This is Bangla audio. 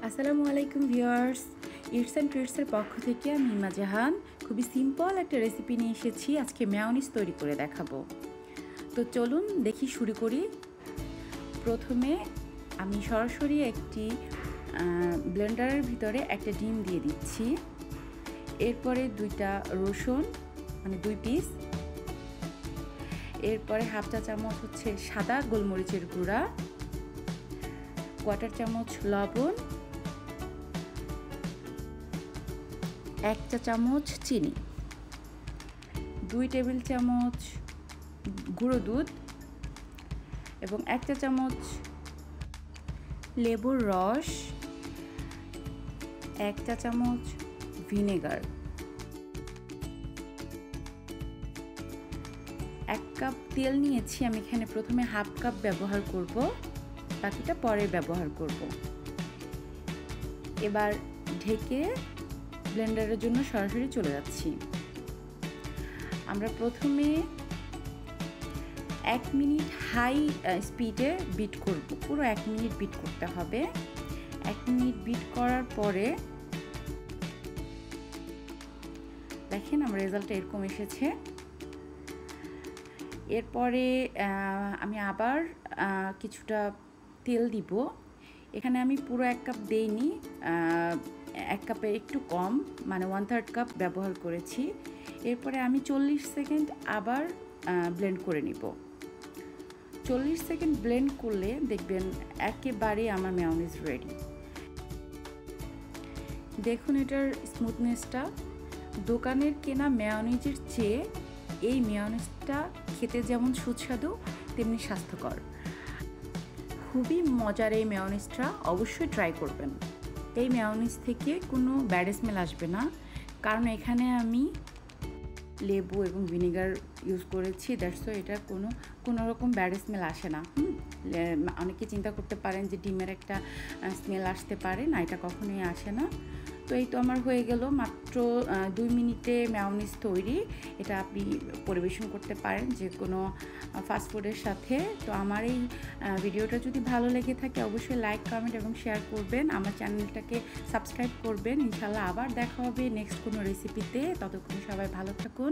আসসালামু আলাইকুম ভিউয়ার্স, ইটস অ্যান্ড ট্রিটসের পক্ষ থেকে আমি হিমা জাহান খুবই সিম্পল একটা রেসিপি নিয়ে এসেছি। আজকে মেয়োনিজ তৈরি করে দেখাবো। তো চলুন দেখি শুরু করি। প্রথমে আমি সরাসরি একটি ব্লেন্ডারের ভিতরে একটা ডিম দিয়ে দিচ্ছি। এরপরে দুইটা রসুন মানে 2 পিস, এরপরে হাফ চা চামচ হচ্ছে সাদা গোলমরিচের গুঁড়া, 1/4 চামচ লবণ, 1 চা চামচ চিনি, 2 টেবিল চামচ গুঁড়ো দুধ এবং 1 চা চামচ লেবুর রস, 1 চা চামচ ভিনেগার, 1 কাপ তেল নিয়েছি। আমি এখানে প্রথমে হাফ কাপ ব্যবহার করব, বাকিটা পরে ব্যবহার করব। এবার ঢেকে ব্লেন্ডারের জন্য সরাসরি চলে যাচ্ছি। আমরা প্রথমে 1 মিনিট হাই স্পিডে বিট করব, পুরো 1 মিনিট বিট করতে হবে। 1 মিনিট বিট করার পরে দেখেন আমার রেজাল্টটা এরকম এসেছে। এরপরে আমি আবার কিছুটা তেল দিব। এখানে আমি পুরো 1 কাপ দেইনি, 1 কাপে একটু কম মানে 1/3 কাপ ব্যবহার করেছি। এরপরে আমি 40 সেকেন্ড আবার ব্লেন্ড করে নিব। 40 সেকেন্ড ব্লেন্ড করলে দেখবেন একেবারে আমার মেয়োনিজ রেডি। দেখুন এটার স্মুথনেসটা, দোকানের কেনা মেয়োনিজের চেয়ে এই মেয়োনিজটা খেতে যেমন সুস্বাদু তেমনি স্বাস্থ্যকর। খুবই মজার এই মেয়োনিজটা, অবশ্যই ট্রাই করবেন। এই মেয়োনিজ থেকে কোনো ব্যাড স্মেল আসবে না, কারণ এখানে আমি লেবু এবং ভিনেগার ইউজ করেছি। দ্যাটস এটার কোনো রকম ব্যাড স্মেল আসে না। অনেকে চিন্তা করতে পারেন যে ডিমের একটা স্মেল আসতে পারে, না, এটা কখনোই আসে না। তো এই তো আমার হয়ে গেল মাত্র 2 মিনিটে মেয়োনিজ তৈরি। এটা আপনি পরিবেশন করতে পারেন যে কোনো ফাস্টফুডের সাথে। তো আমার এই ভিডিওটা যদি ভালো লেগে থাকে অবশ্যই লাইক, কমেন্ট এবং শেয়ার করবেন। আমার চ্যানেলটাকে সাবস্ক্রাইব করবেন। ইনশাআল্লাহ আবার দেখা হবে নেক্সট কোনো রেসিপিতে। ততক্ষণ সবাই ভালো থাকুন।